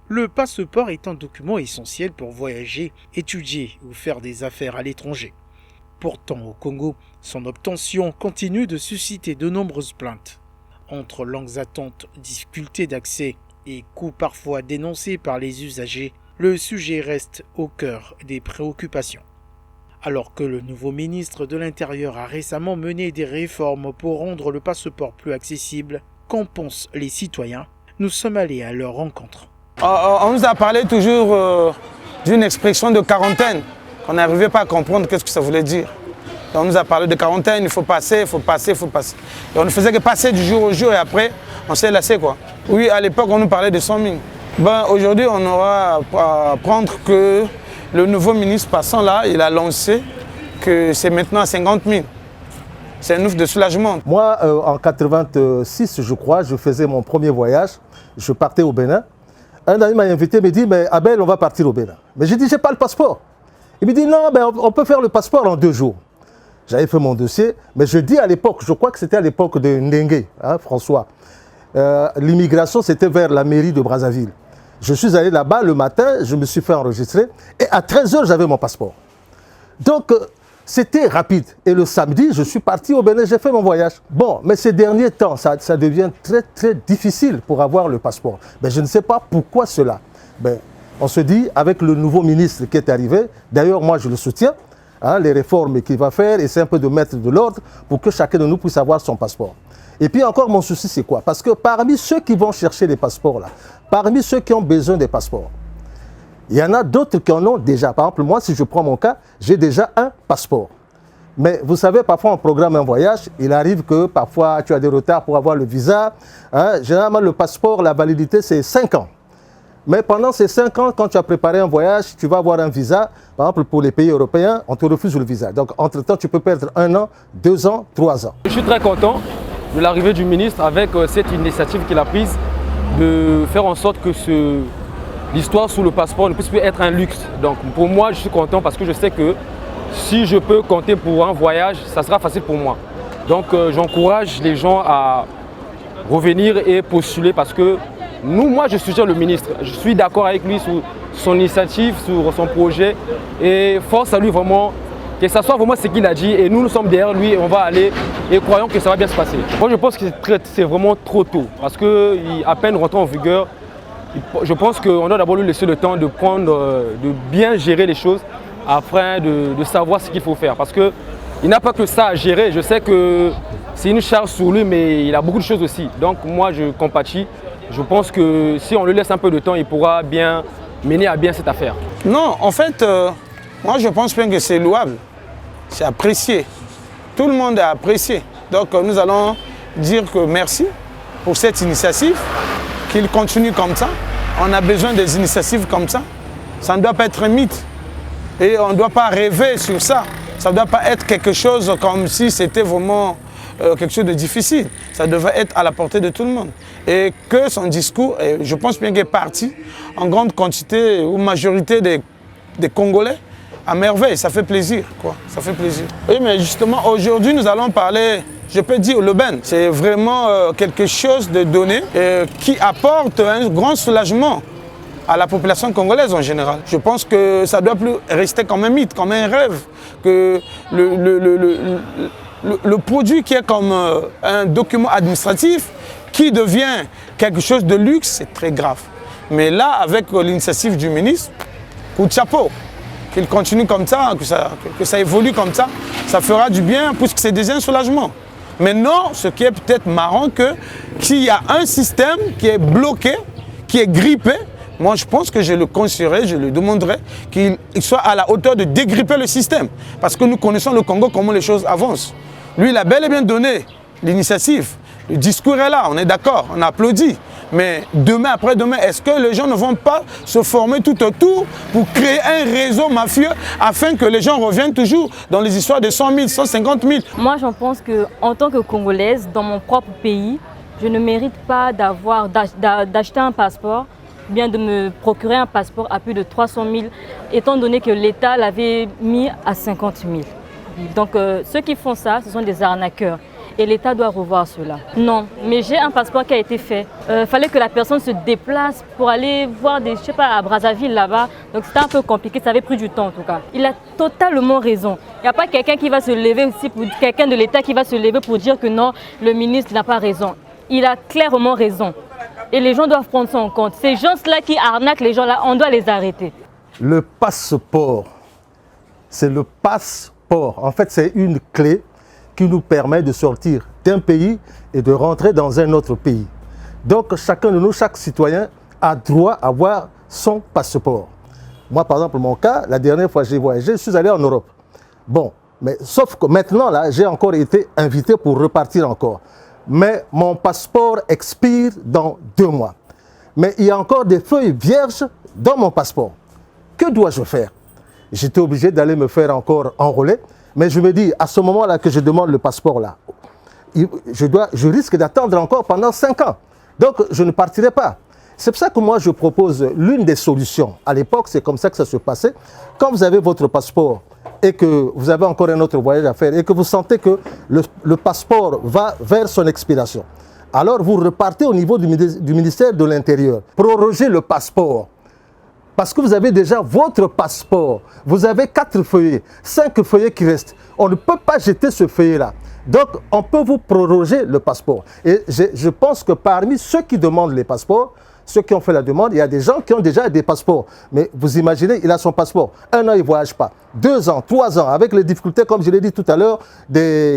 Le passeport est un document essentiel pour voyager, étudier ou faire des affaires à l'étranger. Pourtant, au Congo, son obtention continue de susciter de nombreuses plaintes. Entre longues attentes, difficultés d'accès et coûts parfois dénoncés par les usagers, le sujet reste au cœur des préoccupations. Alors que le nouveau ministre de l'Intérieur a récemment mené des réformes pour rendre le passeport plus accessible, qu'en pensent les citoyens? Nous sommes allés à leur rencontre. On nous a parlé toujours d'une expression de quarantaine, qu'on n'arrivait pas à comprendre qu'est-ce que ça voulait dire. Et on nous a parlé de quarantaine, il faut passer, il faut passer, il faut passer. Et on ne faisait que passer du jour au jour et après, on s'est lassé quoi. Oui, à l'époque, on nous parlait de 100 000. Aujourd'hui, on aura à apprendre que le nouveau ministre passant là, il a lancé que c'est maintenant à 50 000. C'est un ouf de soulagement. Moi, en 86, je crois, je faisais mon premier voyage. Je partais au Bénin. Un ami m'a invité, me dit, mais Abel, on va partir au Bénin. Mais j'ai dit, j'ai pas le passeport. Il me dit, non, on peut faire le passeport en 2 jours. J'avais fait mon dossier, mais je dis à l'époque, je crois que c'était à l'époque de Ndengue, hein, François. L'immigration, c'était vers la mairie de Brazzaville. Je suis allé là-bas le matin, je me suis fait enregistrer et à 13 h, j'avais mon passeport. Donc, c'était rapide. Et le samedi, je suis parti au Bénin, j'ai fait mon voyage. Bon, mais ces derniers temps, ça devient très, très difficile pour avoir le passeport. Mais je ne sais pas pourquoi cela. On se dit, avec le nouveau ministre qui est arrivé, d'ailleurs, moi, je le soutiens, hein, les réformes qu'il va faire, essayer un peu de mettre de l'ordre pour que chacun de nous puisse avoir son passeport. Et puis encore, mon souci, c'est quoi? Parce que parmi ceux qui vont chercher les passeports, là, parmi ceux qui ont besoin des passeports, il y en a d'autres qui en ont déjà. Par exemple, moi, si je prends mon cas, j'ai déjà un passeport. Mais vous savez, parfois, on programme un voyage, il arrive que parfois, tu as des retards pour avoir le visa. Hein. Généralement, le passeport, la validité, c'est 5 ans. Mais pendant ces 5 ans, quand tu as préparé un voyage, tu vas avoir un visa. Par exemple, pour les pays européens, on te refuse le visa. Donc, entre-temps, tu peux perdre 1 an, 2 ans, 3 ans. Je suis très content de l'arrivée du ministre avec cette initiative qu'il a prise de faire en sorte que l'histoire sous le passeport ne puisse plus être un luxe. Donc pour moi, je suis content parce que je sais que si je peux compter pour un voyage, ça sera facile pour moi. Donc j'encourage les gens à revenir et postuler parce que moi je soutiens le ministre. Je suis d'accord avec lui sur son initiative, sur son projet et force à lui vraiment que ça soit vraiment ce qu'il a dit et nous sommes derrière lui et on va aller et croyons que ça va bien se passer. Moi je pense que c'est vraiment trop tôt parce qu'à peine rentré en vigueur, je pense qu'on doit d'abord lui laisser le temps de bien gérer les choses afin de savoir ce qu'il faut faire parce qu'il n'a pas que ça à gérer. Je sais que c'est une charge sur lui mais il a beaucoup de choses aussi. Donc moi je compatis. Je pense que si on lui laisse un peu de temps, il pourra bien mener à bien cette affaire. Non, en fait, moi je pense bien que c'est louable. C'est apprécié. Tout le monde a apprécié. Donc nous allons dire que merci pour cette initiative, qu'il continue comme ça. On a besoin des initiatives comme ça. Ça ne doit pas être un mythe. Et on ne doit pas rêver sur ça. Ça ne doit pas être quelque chose comme si c'était vraiment quelque chose de difficile. Ça devrait être à la portée de tout le monde. Et que son discours, je pense bien qu'il est parti en grande quantité ou majorité des Congolais, à merveille, ça fait plaisir, quoi. Ça fait plaisir. Oui, mais justement, aujourd'hui, nous allons parler, je peux dire, le Ben. C'est vraiment quelque chose de donné qui apporte un grand soulagement à la population congolaise en général. Je pense que ça ne doit plus rester comme un mythe, comme un rêve, que le produit qui est comme un document administratif qui devient quelque chose de luxe, c'est très grave. Mais là, avec l'initiative du ministre, coup de chapeau. Qu'il continue comme ça, que ça évolue comme ça, ça fera du bien puisque c'est déjà un soulagement. Maintenant, ce qui est peut-être marrant, qu'il y a un système qui est bloqué, qui est grippé, moi je pense que je le conseillerais, je le demanderais qu'il soit à la hauteur de dégripper le système. Parce que nous connaissons le Congo, comment les choses avancent. Lui, il a bel et bien donné l'initiative. Le discours est là, on est d'accord, on applaudit. Mais demain, après-demain, est-ce que les gens ne vont pas se former tout autour pour créer un réseau mafieux afin que les gens reviennent toujours dans les histoires de 100 000, 150 000? Moi, j'en pense qu'en tant que Congolaise, dans mon propre pays, je ne mérite pas d'acheter un passeport, bien de me procurer un passeport à plus de 300 000, étant donné que l'État l'avait mis à 50 000. Donc, ceux qui font ça, ce sont des arnaqueurs. Et l'État doit revoir cela. Non, mais j'ai un passeport qui a été fait. Fallait que la personne se déplace pour aller voir je sais pas, à Brazzaville là-bas. Donc c'était un peu compliqué, ça avait pris du temps en tout cas. Il a totalement raison. Il n'y a pas quelqu'un qui va se lever aussi, quelqu'un de l'État qui va se lever pour dire que non, le ministre n'a pas raison. Il a clairement raison. Et les gens doivent prendre ça en compte. Ces gens-là qui arnaquent les gens là, on doit les arrêter. Le passeport, c'est le passeport. En fait, c'est une clé qui nous permet de sortir d'un pays et de rentrer dans un autre pays. Donc, chacun de nous, chaque citoyen a droit à avoir son passeport. Moi, par exemple, mon cas, la dernière fois que j'ai voyagé, je suis allé en Europe. Bon, mais sauf que maintenant, là, j'ai encore été invité pour repartir encore. Mais mon passeport expire dans 2 mois. Mais il y a encore des feuilles vierges dans mon passeport. Que dois-je faire? J'étais obligé d'aller me faire encore enrôler. Mais je me dis, à ce moment-là que je demande le passeport, là, je risque d'attendre encore pendant 5 ans. Donc, je ne partirai pas. C'est pour ça que moi, je propose l'une des solutions. À l'époque, c'est comme ça que ça se passait. Quand vous avez votre passeport et que vous avez encore un autre voyage à faire et que vous sentez que le passeport va vers son expiration, alors vous repartez au niveau du ministère de l'Intérieur. Prorogez le passeport. Parce que vous avez déjà votre passeport. Vous avez 4 feuillets, 5 feuillets qui restent. On ne peut pas jeter ce feuillet-là. Donc, on peut vous proroger le passeport. Et je pense que parmi ceux qui demandent les passeports, ceux qui ont fait la demande, il y a des gens qui ont déjà des passeports. Mais vous imaginez, il a son passeport. 1 an, il ne voyage pas. 2 ans, 3 ans, avec les difficultés, comme je l'ai dit tout à l'heure,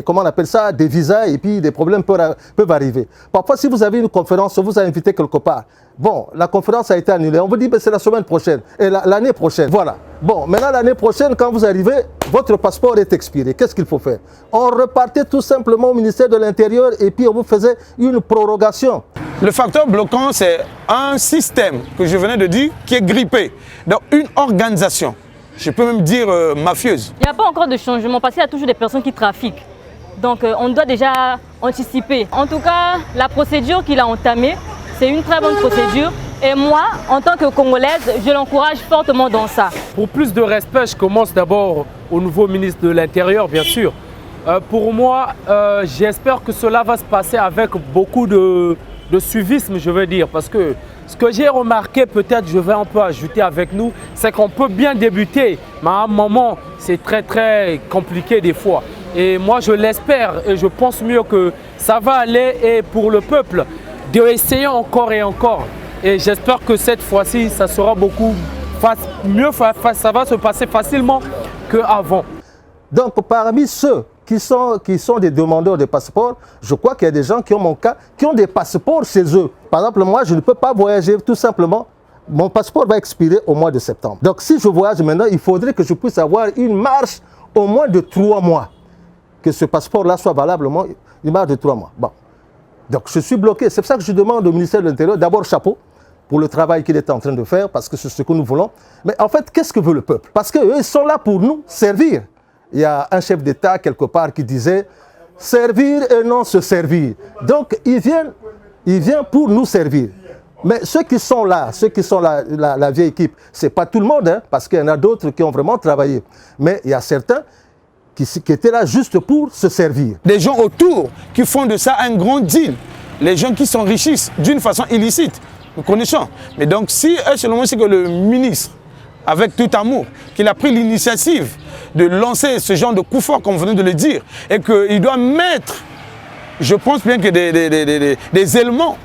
comment on appelle ça, des visas, et puis des problèmes peuvent arriver. Parfois, si vous avez une conférence, on vous a invité quelque part. Bon, la conférence a été annulée. On vous dit, ben, c'est la semaine prochaine, et l'année prochaine. Voilà. Bon, maintenant, l'année prochaine, quand vous arrivez, votre passeport est expiré. Qu'est-ce qu'il faut faire? On repartait tout simplement au ministère de l'Intérieur, et puis on vous faisait une prorogation. Le facteur bloquant, c'est un système que je venais de dire qui est grippé. Donc, une organisation, je peux même dire mafieuse. Il n'y a pas encore de changement parce qu'il y a toujours des personnes qui trafiquent. Donc, on doit déjà anticiper. En tout cas, la procédure qu'il a entamée, c'est une très bonne procédure. Et moi, en tant que Congolaise, je l'encourage fortement dans ça. Pour plus de respect, je commence d'abord au nouveau ministre de l'Intérieur, bien sûr. Pour moi, j'espère que cela va se passer avec beaucoup de suivisme, je veux dire, parce que ce que j'ai remarqué, peut-être je vais un peu ajouter avec nous, c'est qu'on peut bien débuter, mais à un moment, c'est très très compliqué des fois. Et moi, je l'espère et je pense mieux que ça va aller et pour le peuple, d'essayer encore et encore. Et j'espère que cette fois-ci, ça sera beaucoup mieux, ça va se passer facilement qu'avant. Donc, parmi ceux qui sont des demandeurs de passeports, je crois qu'il y a des gens qui ont mon cas, qui ont des passeports chez eux. Par exemple, moi, je ne peux pas voyager tout simplement. Mon passeport va expirer au mois de septembre. Donc, si je voyage maintenant, il faudrait que je puisse avoir une marche au moins de 3 mois. Que ce passeport-là soit valablement une marche de 3 mois. Bon. Donc, je suis bloqué. C'est pour ça que je demande au ministère de l'Intérieur, d'abord chapeau pour le travail qu'il est en train de faire, parce que c'est ce que nous voulons. Mais en fait, qu'est-ce que veut le peuple? Parce qu'eux, ils sont là pour nous servir. Il y a un chef d'État quelque part qui disait « servir et non se servir ». Donc, il vient pour nous servir. Mais ceux qui sont là, la vieille équipe, ce n'est pas tout le monde, hein, parce qu'il y en a d'autres qui ont vraiment travaillé. Mais il y a certains qui étaient là juste pour se servir. Des gens autour qui font de ça un grand deal. Les gens qui s'enrichissent d'une façon illicite, nous connaissons. Mais donc, si, selon moi, c'est que le ministre, avec tout amour, qu'il a pris l'initiative de lancer ce genre de coup fort, comme vous venez de le dire, et qu'il doit mettre, je pense bien que des éléments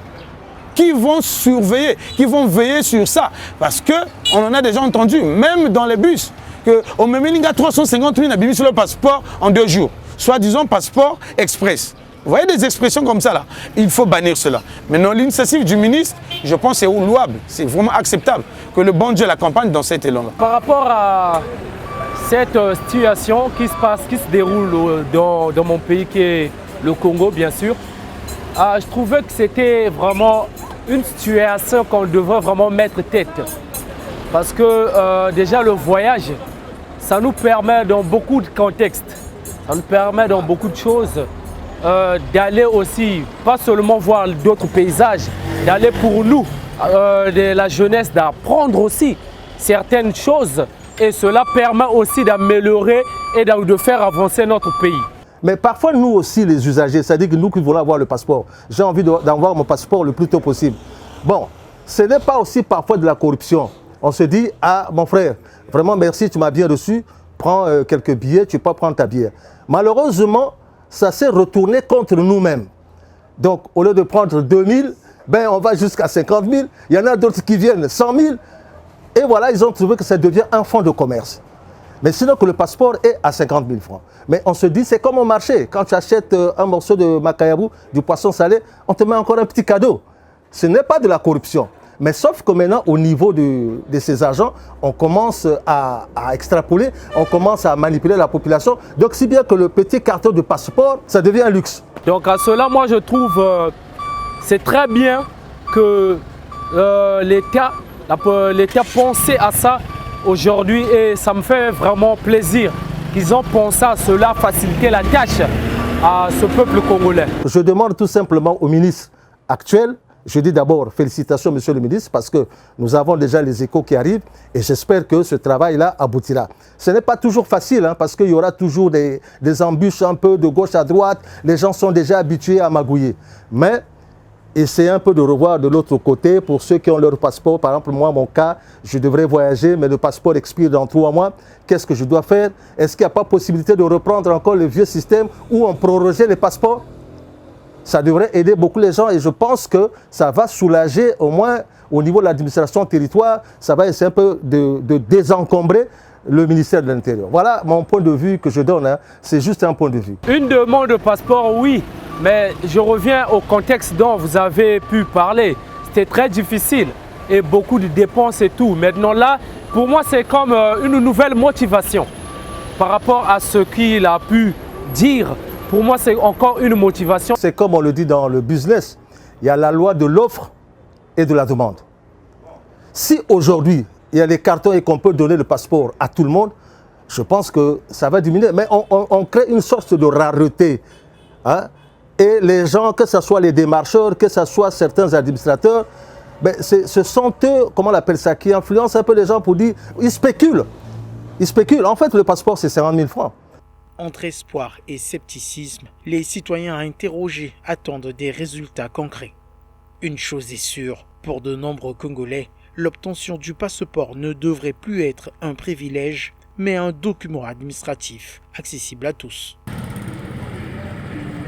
qui vont surveiller, qui vont veiller sur ça. Parce qu'on en a déjà entendu, même dans les bus, qu'au Memelinga 350 000 abîmés sur le passeport en 2 jours. Soit disons passeport express. Vous voyez des expressions comme ça là, il faut bannir cela. Maintenant, l'initiative du ministre, je pense c'est louable, c'est vraiment acceptable que le bon Dieu l'accompagne dans cet élan-là. Par rapport à cette situation qui se déroule dans mon pays qui est le Congo, bien sûr, je trouvais que c'était vraiment une situation qu'on devrait vraiment mettre tête. Parce que déjà le voyage, ça nous permet dans beaucoup de contextes, ça nous permet dans beaucoup de choses d'aller aussi, pas seulement voir d'autres paysages, d'aller pour nous, de la jeunesse, d'apprendre aussi certaines choses. Et cela permet aussi d'améliorer et de faire avancer notre pays. Mais parfois, nous aussi, les usagers, c'est-à-dire que nous qui voulons avoir le passeport, j'ai envie d'avoir mon passeport le plus tôt possible. Bon, ce n'est pas aussi parfois de la corruption. On se dit, ah mon frère, vraiment merci, tu m'as bien reçu, prends quelques billets, tu peux prendre ta bière. Malheureusement, ça s'est retourné contre nous-mêmes. Donc, au lieu de prendre 2000, ben, on va jusqu'à 50 000. Il y en a d'autres qui viennent 100 000. Et voilà, ils ont trouvé que ça devient un fonds de commerce. Mais sinon que le passeport est à 50 000 francs. Mais on se dit, c'est comme au marché. Quand tu achètes un morceau de macayabou, du poisson salé, on te met encore un petit cadeau. Ce n'est pas de la corruption. Mais sauf que maintenant, au niveau de ces agents, on commence à extrapoler, on commence à manipuler la population. Donc, si bien que le petit carton de passeport, ça devient un luxe. Donc à cela, moi je trouve c'est très bien que l'État pensé à ça aujourd'hui et ça me fait vraiment plaisir qu'ils ont pensé à cela, faciliter la tâche à ce peuple congolais. Je demande tout simplement au ministre actuel, je dis d'abord félicitations monsieur le ministre parce que nous avons déjà les échos qui arrivent et j'espère que ce travail-là aboutira. Ce n'est pas toujours facile parce qu'il y aura toujours des embûches un peu de gauche à droite, les gens sont déjà habitués à magouiller. Mais essayez un peu de revoir de l'autre côté pour ceux qui ont leur passeport. Par exemple, moi, mon cas, je devrais voyager, mais le passeport expire dans 3 mois. Qu'est-ce que je dois faire? Est-ce qu'il n'y a pas possibilité de reprendre encore le vieux système où on prorogeait les passeports? Ça devrait aider beaucoup les gens et je pense que ça va soulager au moins au niveau de l'administration territoire, ça va essayer un peu de désencombrer le ministère de l'Intérieur. Voilà mon point de vue que je donne, c'est juste un point de vue. Une demande de passeport, oui, mais je reviens au contexte dont vous avez pu parler. C'était très difficile et beaucoup de dépenses et tout. Maintenant là, pour moi, c'est comme une nouvelle motivation par rapport à ce qu'il a pu dire. Pour moi, c'est encore une motivation. C'est comme on le dit dans le business, il y a la loi de l'offre et de la demande. Si aujourd'hui, il y a les cartons et qu'on peut donner le passeport à tout le monde, je pense que ça va diminuer. Mais on crée une sorte de rareté. Et les gens, que ce soit les démarcheurs, que ce soit certains administrateurs, ben ce sont eux, comment on appelle ça, qui influencent un peu les gens pour dire, ils spéculent. Ils spéculent. En fait, le passeport, c'est 50 000 francs. Entre espoir et scepticisme, les citoyens interrogés attendent des résultats concrets. Une chose est sûre, pour de nombreux Congolais, l'obtention du passeport ne devrait plus être un privilège, mais un document administratif accessible à tous.